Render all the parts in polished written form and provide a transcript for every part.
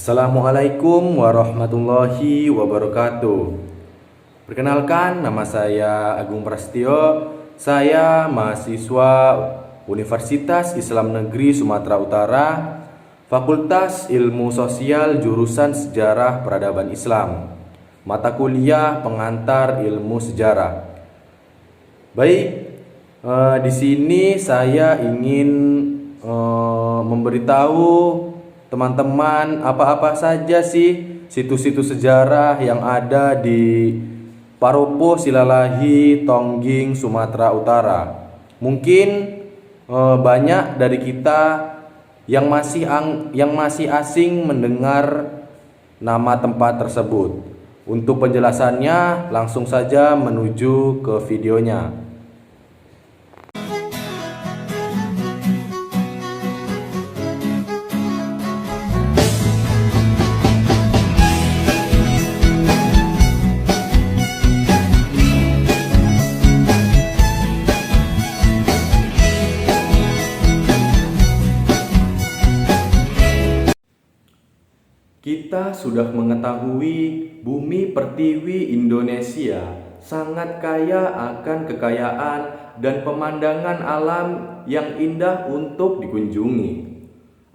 Assalamualaikum warahmatullahi wabarakatuh. Perkenalkan, nama saya Agung Prasetyo. Saya mahasiswa Universitas Islam Negeri Sumatera Utara, Fakultas Ilmu Sosial jurusan Sejarah Peradaban Islam, mata kuliah pengantar ilmu sejarah. Baik, di sini saya ingin memberitahu teman-teman apa-apa saja sih situs-situs sejarah yang ada di Paropo, Silalahi, Tongging, Sumatera Utara. Mungkin banyak dari kita yang masih asing mendengar nama tempat tersebut. Untuk penjelasannya, langsung saja menuju ke videonya. Kita sudah mengetahui bumi pertiwi Indonesia sangat kaya akan kekayaan dan pemandangan alam yang indah untuk dikunjungi.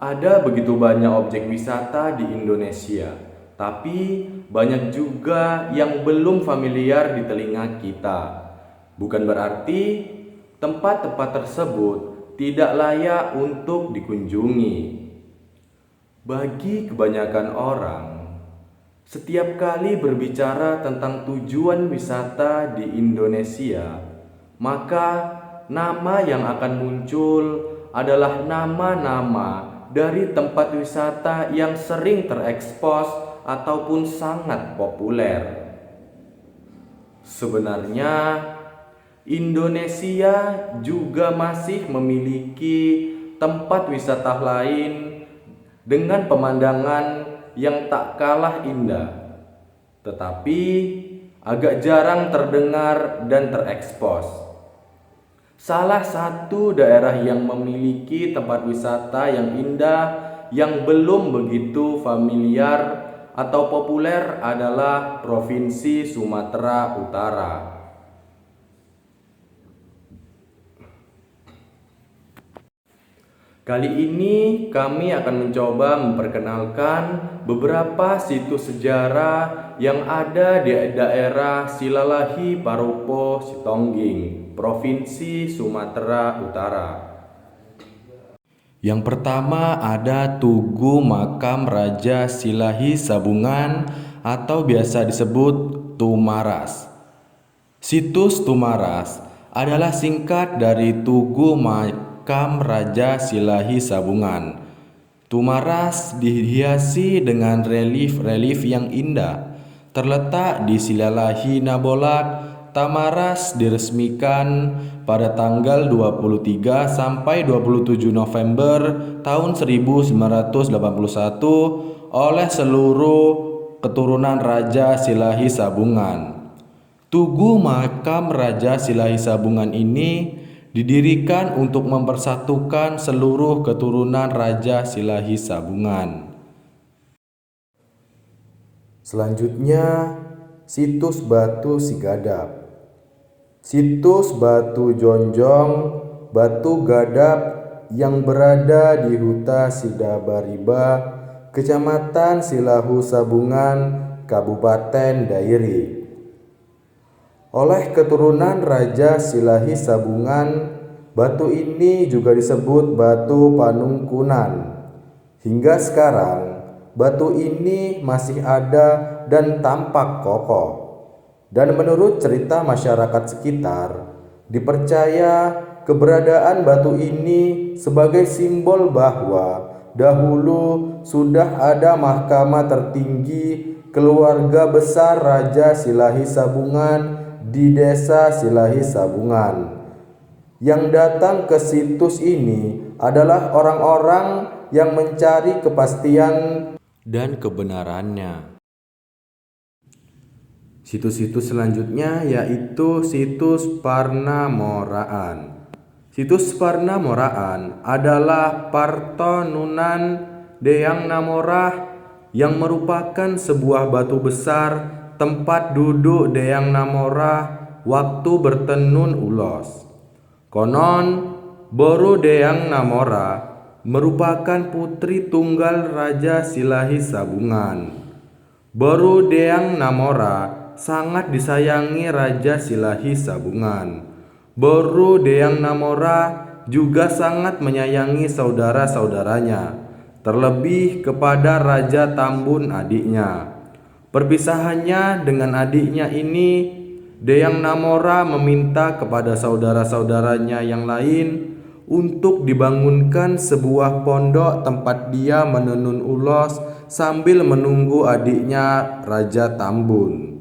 Ada begitu banyak objek wisata di Indonesia, tapi banyak juga yang belum familiar di telinga kita. Bukan berarti tempat-tempat tersebut tidak layak untuk dikunjungi. Bagi kebanyakan orang, setiap kali berbicara tentang tujuan wisata di Indonesia, maka nama yang akan muncul adalah nama-nama dari tempat wisata yang sering terekspos ataupun sangat populer. Sebenarnya, Indonesia juga masih memiliki tempat wisata lain dengan pemandangan yang tak kalah indah, tetapi agak jarang terdengar dan terekspos. Salah satu daerah yang memiliki tempat wisata yang indah yang belum begitu familiar atau populer adalah Provinsi Sumatera Utara. Kali ini kami akan mencoba memperkenalkan beberapa situs sejarah yang ada di daerah Silalahi, Paropo, Tongging, Provinsi Sumatera Utara. Yang pertama ada Tugu Makam Raja Silalahi Sabungan atau biasa disebut Tumaras. Situs Tumaras adalah singkat dari Tugu Makam Raja Silalahi Sabungan. Tumaras dihiasi dengan relief-relief yang indah. Terletak di Silalahi Nabolak, Tumaras diresmikan pada tanggal 23 sampai 27 November tahun 1981 oleh seluruh keturunan Raja Silalahi Sabungan. Tugu Makam Raja Silalahi Sabungan ini didirikan untuk mempersatukan seluruh keturunan Raja Silalahi Sabungan. Selanjutnya, situs Batu Sigadap. Situs Batu Jonjong, Batu Gadap yang berada di Huta Sidabariba, Kecamatan Silahu Sabungan, Kabupaten Dairi. Oleh keturunan Raja Silalahi Sabungan, batu ini juga disebut Batu Panungkunan. Hingga sekarang, batu ini masih ada dan tampak kokoh. Dan menurut cerita masyarakat sekitar, dipercaya keberadaan batu ini sebagai simbol bahwa dahulu sudah ada mahkamah tertinggi keluarga besar Raja Silalahi Sabungan di Desa Silalahi Sabungan. Yang datang ke situs ini adalah orang-orang yang mencari kepastian dan kebenarannya. Situs-situs selanjutnya yaitu situs Parnamoraan. Situs Parnamoraan adalah Partonunan Deyang Namorah yang merupakan sebuah batu besar tempat duduk Deyang Namora waktu bertenun ulos. Konon, Boro Deyang Namora merupakan putri tunggal Raja Silahi Sabungan. Boro Deyang Namora sangat disayangi Raja Silahi Sabungan. Boro Deyang Namora juga sangat menyayangi saudara-saudaranya, terlebih kepada Raja Tambun adiknya. Perpisahannya dengan adiknya ini, Deyang Namora meminta kepada saudara-saudaranya yang lain untuk dibangunkan sebuah pondok tempat dia menenun ulos sambil menunggu adiknya Raja Tambun.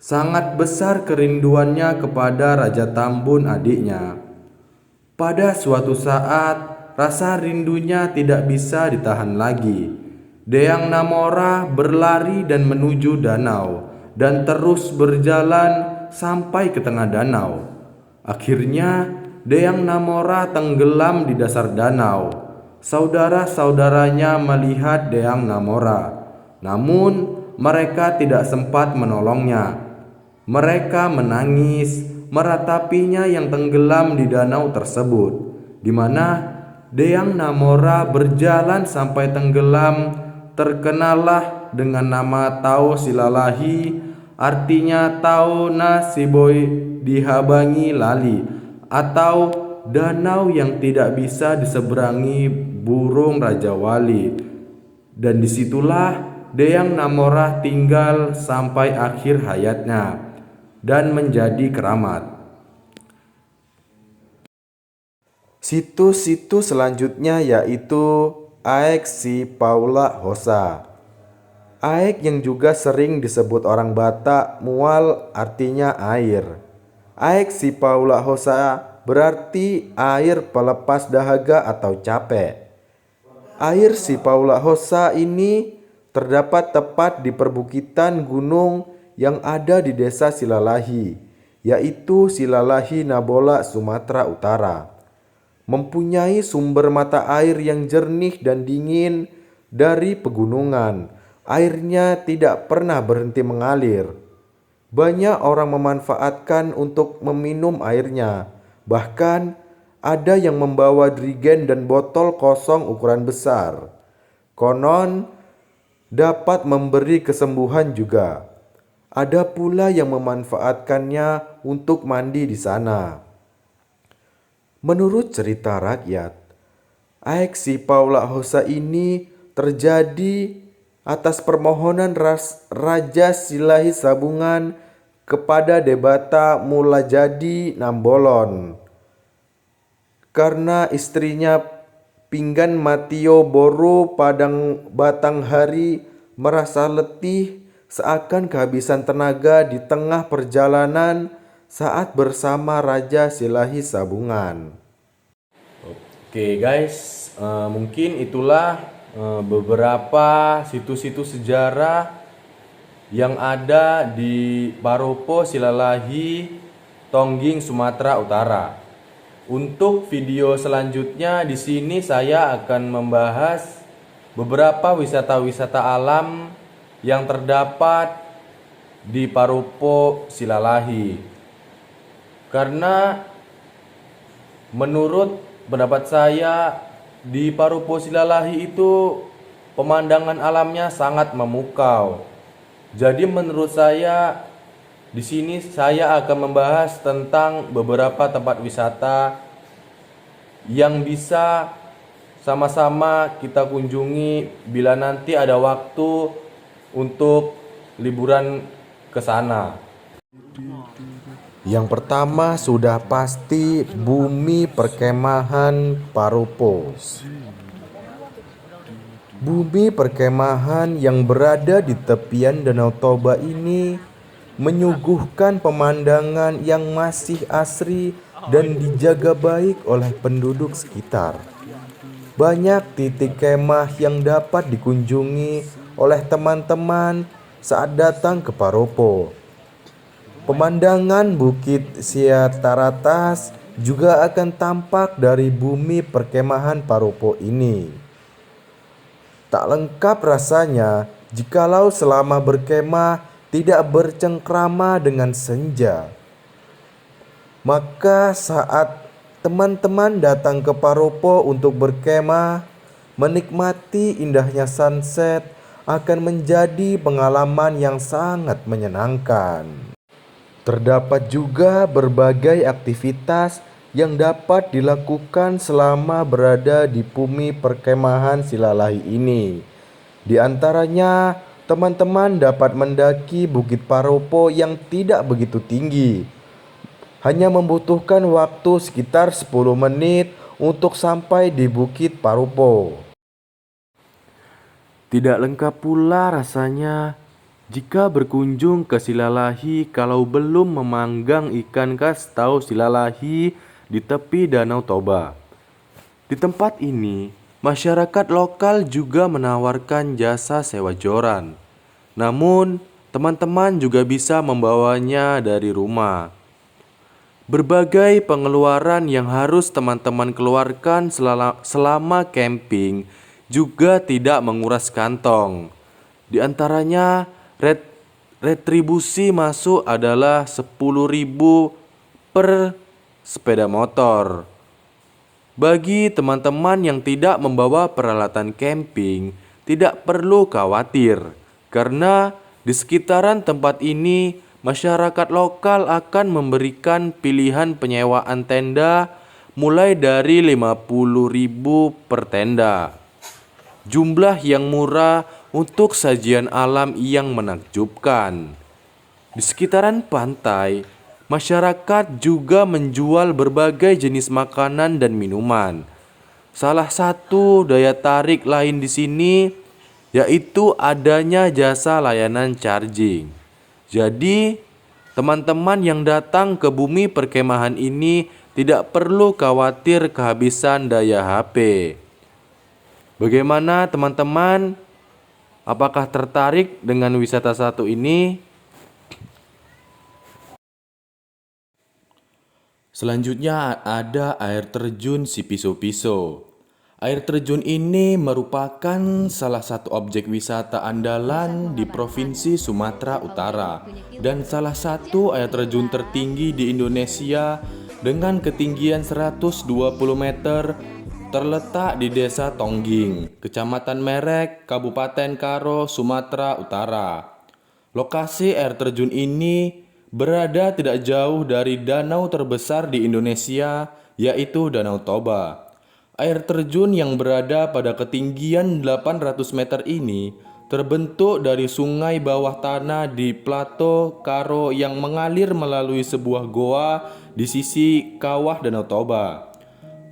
Sangat besar kerinduannya kepada Raja Tambun adiknya. Pada suatu saat, rasa rindunya tidak bisa ditahan lagi. Deyang Namora berlari dan menuju danau dan terus berjalan sampai ke tengah danau. Akhirnya, Deyang Namora tenggelam di dasar danau. Saudara-saudaranya melihat Deyang Namora, namun mereka tidak sempat menolongnya. Mereka menangis meratapinya yang tenggelam di danau tersebut, di mana Deyang Namora berjalan sampai tenggelam. Terkenalah dengan nama Tao Silalahi, artinya Tao na Siboi dihabangi lali, atau danau yang tidak bisa diseberangi burung Raja Wali. Dan disitulah Deyang Namora tinggal sampai akhir hayatnya dan menjadi keramat. Situs-situs selanjutnya yaitu Aek Si Paula Hosa. Aek yang juga sering disebut orang Batak Mual artinya air. Aek Si Paula Hosa berarti air pelepas dahaga atau capek. Air Si Paula Hosa ini terdapat tepat di perbukitan gunung yang ada di desa Silalahi, yaitu Silalahi Nabola, Sumatera Utara. Mempunyai sumber mata air yang jernih dan dingin dari pegunungan. Airnya tidak pernah berhenti mengalir. Banyak orang memanfaatkan untuk meminum airnya. Bahkan ada yang membawa dirigen dan botol kosong ukuran besar. Konon dapat memberi kesembuhan juga. Ada pula yang memanfaatkannya untuk mandi di sana. Menurut cerita rakyat, Aek Si Paula Hosa ini terjadi atas permohonan Raja Silahi Sabungan kepada Debata Mulajadi Nambolon, karena istrinya Pinggan Matio Boro Padang Batang Hari merasa letih seakan kehabisan tenaga di tengah perjalanan saat bersama Raja Silahi Sabungan. Oke guys, mungkin itulah beberapa situs-situs sejarah yang ada di Paropo Silalahi, Tongging, Sumatera Utara. Untuk video selanjutnya di sini saya akan membahas beberapa wisata-wisata alam yang terdapat di Paropo Silalahi. Karena menurut pendapat saya di Paropo Silalahi itu pemandangan alamnya sangat memukau. Jadi menurut saya di sini saya akan membahas tentang beberapa tempat wisata yang bisa sama-sama kita kunjungi bila nanti ada waktu untuk liburan ke sana. Yang pertama sudah pasti Bumi Perkemahan Paropo. Bumi perkemahan yang berada di tepian Danau Toba ini menyuguhkan pemandangan yang masih asri dan dijaga baik oleh penduduk sekitar. Banyak titik kemah yang dapat dikunjungi oleh teman-teman saat datang ke Paropo. Pemandangan Bukit Siataratas juga akan tampak dari Bumi Perkemahan Paropo ini. Tak lengkap rasanya jikalau selama berkemah tidak bercengkrama dengan senja. Maka saat teman-teman datang ke Paropo untuk berkemah, menikmati indahnya sunset akan menjadi pengalaman yang sangat menyenangkan. Terdapat juga berbagai aktivitas yang dapat dilakukan selama berada di bumi perkemahan Silalahi ini. Di antaranya, teman-teman dapat mendaki Bukit Paropo yang tidak begitu tinggi. Hanya membutuhkan waktu sekitar 10 menit untuk sampai di Bukit Paropo. Tidak lengkap pula rasanya jika berkunjung ke Silalahi kalau belum memanggang ikan khas tahu Silalahi di tepi Danau Toba. Di tempat ini, masyarakat lokal juga menawarkan jasa sewa joran. Namun, teman-teman juga bisa membawanya dari rumah. Berbagai pengeluaran yang harus teman-teman keluarkan selama camping juga tidak menguras kantong. Di antaranya, retribusi masuk adalah 10.000 per sepeda motor. Bagi teman-teman yang tidak membawa peralatan camping, tidak perlu khawatir karena di sekitaran tempat ini masyarakat lokal akan memberikan pilihan penyewaan tenda mulai dari 50.000 per tenda. Jumlah yang murah untuk sajian alam yang menakjubkan. Di sekitaran pantai, masyarakat juga menjual berbagai jenis makanan dan minuman. Salah satu daya tarik lain di sini yaitu adanya jasa layanan charging. Jadi, teman-teman yang datang ke bumi perkemahan ini tidak perlu khawatir kehabisan daya HP. Bagaimana teman-teman? Apakah tertarik dengan wisata satu ini? Selanjutnya ada air terjun Sipiso-Piso. Air terjun ini merupakan salah satu objek wisata andalan di Provinsi Sumatera Utara dan salah satu air terjun tertinggi di Indonesia dengan ketinggian 120 meter, terletak di Desa Tongging, Kecamatan Merek, Kabupaten Karo, Sumatera Utara. Lokasi air terjun ini berada tidak jauh dari danau terbesar di Indonesia, yaitu Danau Toba. Air terjun yang berada pada ketinggian 800 meter ini terbentuk dari sungai bawah tanah di Plato Karo yang mengalir melalui sebuah goa di sisi kawah Danau Toba.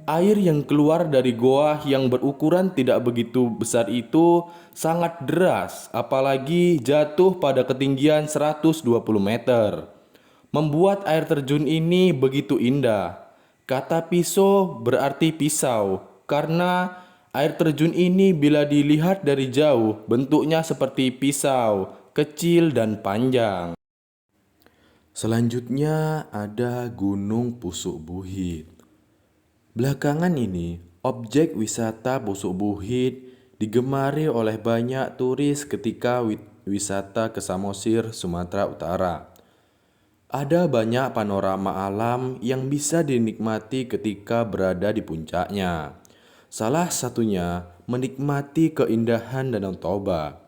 Air yang keluar dari goa yang berukuran tidak begitu besar itu sangat deras, apalagi jatuh pada ketinggian 120 meter. Membuat air terjun ini begitu indah. Kata piso berarti pisau, karena air terjun ini bila dilihat dari jauh bentuknya seperti pisau, kecil dan panjang. Selanjutnya ada Gunung Pusuk Buhit. Belakangan ini, objek wisata Pusuk Buhit digemari oleh banyak turis ketika wisata ke Samosir, Sumatera Utara. Ada banyak panorama alam yang bisa dinikmati ketika berada di puncaknya. Salah satunya menikmati keindahan Danau Toba.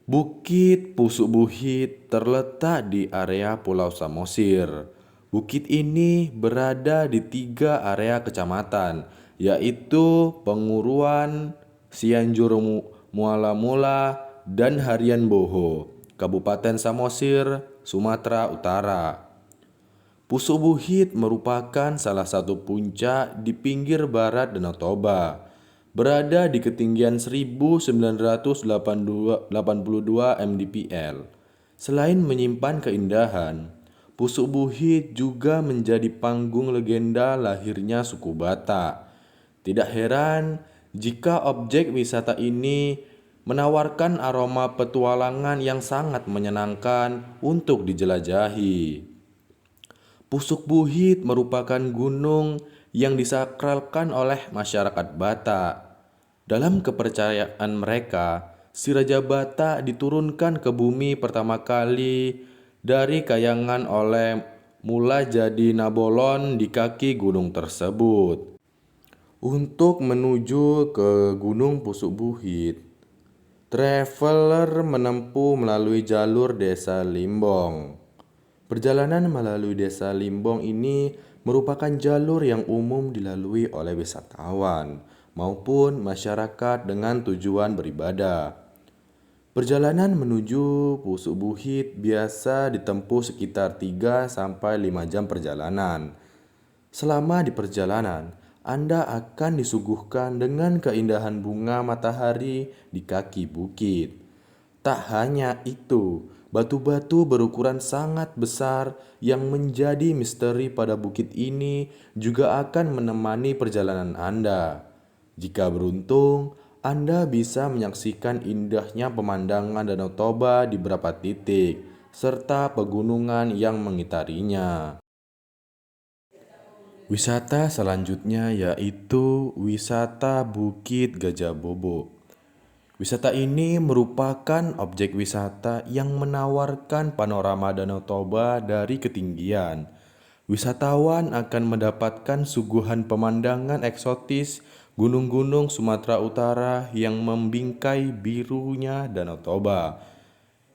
Bukit Pusuk Buhit terletak di area Pulau Samosir. Bukit ini berada di 3 area kecamatan, yaitu Penguruan, Cianjur Muala Mula, dan Harian Boho, Kabupaten Samosir, Sumatera Utara. Pusuk Buhit merupakan salah satu puncak di pinggir barat Danau Toba, berada di ketinggian 1982 mdpl. Selain menyimpan keindahan, Pusuk Buhit juga menjadi panggung legenda lahirnya suku Batak. Tidak heran jika objek wisata ini menawarkan aroma petualangan yang sangat menyenangkan untuk dijelajahi. Pusuk Buhit merupakan gunung yang disakralkan oleh masyarakat Batak. Dalam kepercayaan mereka, si Raja Bata diturunkan ke bumi pertama kali dari kayangan oleh Mula Jadi Nabolon di kaki gunung tersebut. Untuk menuju ke Gunung Pusuk Buhit, traveler menempuh melalui jalur Desa Limbong. Perjalanan melalui Desa Limbong ini merupakan jalur yang umum dilalui oleh wisatawan maupun masyarakat dengan tujuan beribadah. Perjalanan menuju Pusuk Buhit biasa ditempuh sekitar 3 sampai 5 jam perjalanan. Selama di perjalanan, Anda akan disuguhkan dengan keindahan bunga matahari di kaki bukit. Tak hanya itu, batu-batu berukuran sangat besar yang menjadi misteri pada bukit ini juga akan menemani perjalanan Anda. Jika beruntung, Anda bisa menyaksikan indahnya pemandangan Danau Toba di beberapa titik, serta pegunungan yang mengitarinya. Wisata selanjutnya yaitu wisata Bukit Gajah Bobo. Wisata ini merupakan objek wisata yang menawarkan panorama Danau Toba dari ketinggian. Wisatawan akan mendapatkan suguhan pemandangan eksotis gunung-gunung Sumatera Utara yang membingkai birunya Danau Toba.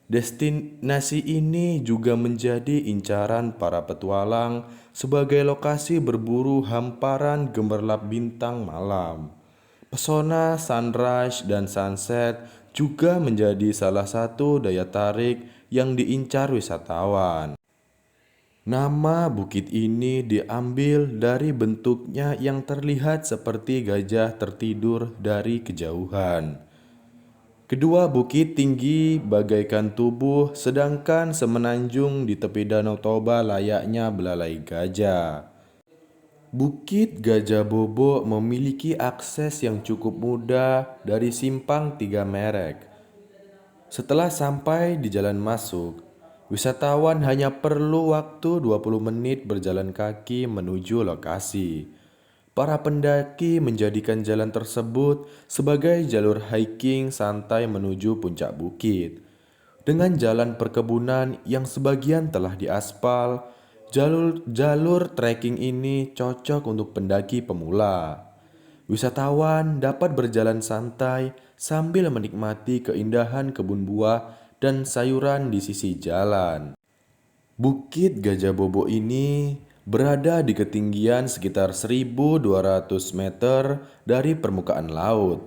Destinasi ini juga menjadi incaran para petualang sebagai lokasi berburu hamparan gemerlap bintang malam. Pesona sunrise dan sunset juga menjadi salah satu daya tarik yang diincar wisatawan. Nama bukit ini diambil dari bentuknya yang terlihat seperti gajah tertidur dari kejauhan. Kedua bukit tinggi bagaikan tubuh, sedangkan semenanjung di tepi Danau Toba layaknya belalai gajah. Bukit Gajah Bobo memiliki akses yang cukup mudah dari Simpang Tiga Merek. Setelah sampai di jalan masuk, wisatawan hanya perlu waktu 20 menit berjalan kaki menuju lokasi. Para pendaki menjadikan jalan tersebut sebagai jalur hiking santai menuju puncak bukit. Dengan jalan perkebunan yang sebagian telah diaspal, jalur trekking ini cocok untuk pendaki pemula. Wisatawan dapat berjalan santai sambil menikmati keindahan kebun buah dan sayuran di sisi jalan. Bukit Gajah Bobo ini berada di ketinggian sekitar 1.200 meter dari permukaan laut.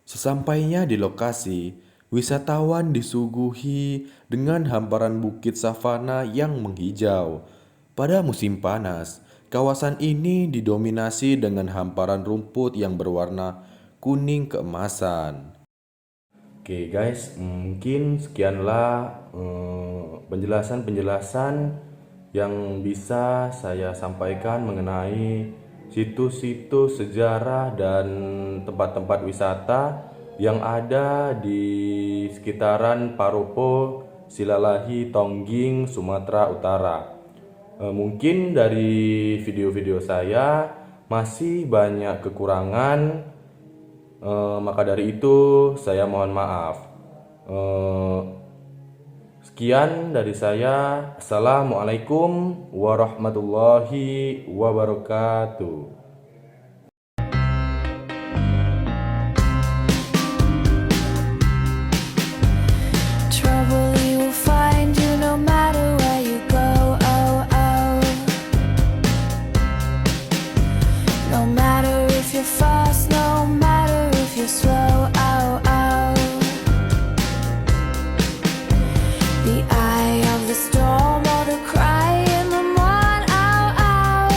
Sesampainya di lokasi, wisatawan disuguhi dengan hamparan bukit savana yang menghijau. Pada musim panas, kawasan ini didominasi dengan hamparan rumput yang berwarna kuning keemasan. Oke guys, mungkin sekianlah penjelasan-penjelasan yang bisa saya sampaikan mengenai situs-situs sejarah dan tempat-tempat wisata yang ada di sekitaran Paropo, Silalahi, Tongging, Sumatera Utara. Mungkin dari video-video saya masih banyak kekurangan, maka dari itu saya mohon maaf. Sekian dari saya. Assalamualaikum warahmatullahi wabarakatuh. Trouble you will find you no matter where you go. Oh, oh. No matter if you're fast, no matter if you're slow. Oh, oh. The eye of the storm or the cry in the morn. Oh, oh.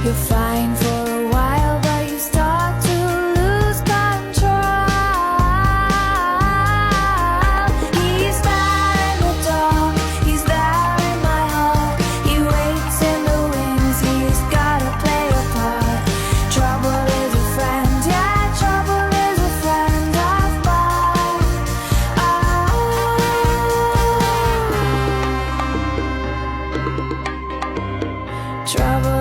You're fine for a while, but you start to lose control. He's there in the dark, he's there in my heart. He waits in the wings, he's gotta play a part. Trouble is a friend, yeah, trouble is a friend of mine. Oh. Trouble